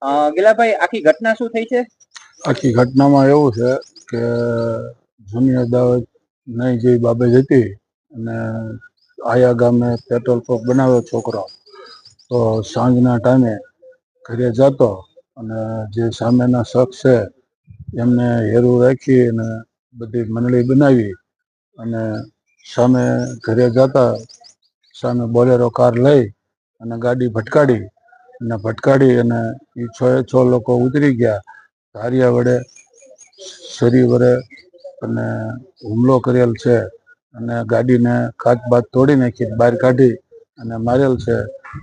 ગિલાભાઈ, આખી ઘટના શું થઈ છે? આખી ઘટનામાં એવું છે કે જૂની અદાવત નહીં જેવી બાબત હતી અને આયા ગામે પેટ્રોલ પંપ બનાવ્યો છોકરો, તો સાંજના ટાઈમે ઘરે જતો અને જે સામેના શખ્સ છે એમને હેરું રાખી અને બધી મંડળી બનાવી અને સામે ઘરે જતા સામે બોલેરો કાર લઈ અને ગાડી ભટકાડી અને એ 6 લોકો ઉતરી ગયા. ધારિયા વડે છરી વડે અને હુમલો કરેલ છે અને ગાડીને કાચ બાચ તોડી નાખી બહાર કાઢી અને મારેલ છે.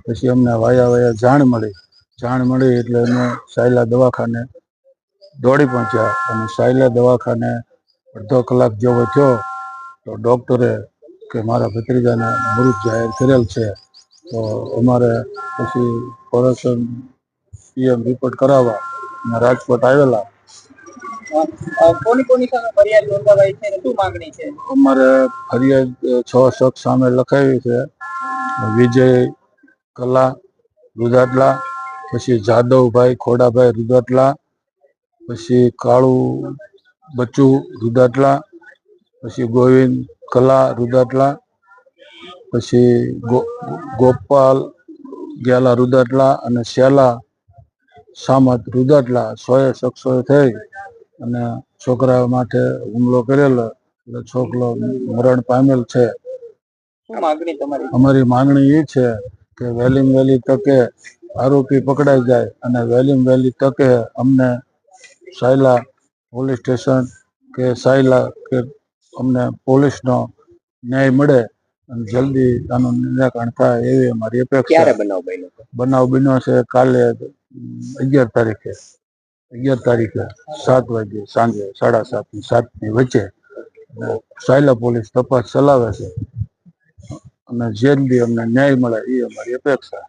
પછી અમને વાયા જાણ મળી એટલે અમે સાયલા દવાખાને દોડી પહોંચ્યા અને સાયલા દવાખાને અડધો કલાક જેવો થયો તો ડૉક્ટરે કે મારા ભત્રીજાને મૃત જાહેર કરેલ છે. તો અમારે પછી કોરેશન પીએમ રિપોર્ટ કરાવવા અને રાજકોટ આવેલા. કોની સામે ફરિયાદ નોંધાવાઈ છે, શું માંગણી છે? અમારે ફરિયાદ 6 શખ્સ સામે લખાવી છે. વિજય કલા રૂદાટલા, પછી જાદવભાઈ ખોડાભાઈ રૂદાટલા, પછી કાળુ બચ્ચુ રૂદાટલા, પછી ગોવિંદ કલા રૂદાટલા, પછી ગોપાલ ગેલા રૂદાટલા અને શેલા સામત રૂદાટલા 100 શખ્સોએ થઈ અને છોકરા માટે હુમલો કરેલો એટલે છોકરો મરણ પામેલ છે. અમારી માંગણી એ છે કે વહેલી તકે આરોપી પકડાઈ જાય અને વહેલી તકે અમને સાયલા પોલીસ સ્ટેશન કે સાયલા કે અમને પોલીસનો ન્યાય મળે અને જલ્દી આનું નિરાકરણ થાય એવી અમારી અપેક્ષા. બનાવ બન્યો છે કાલે 11 તારીખે 7 વાગે સાંજે 7:30 થી 7ની વચ્ચે. સાયલા પોલીસ તપાસ ચલાવે છે અને જલ્દી અમને ન્યાય મળે એ અમારી અપેક્ષા.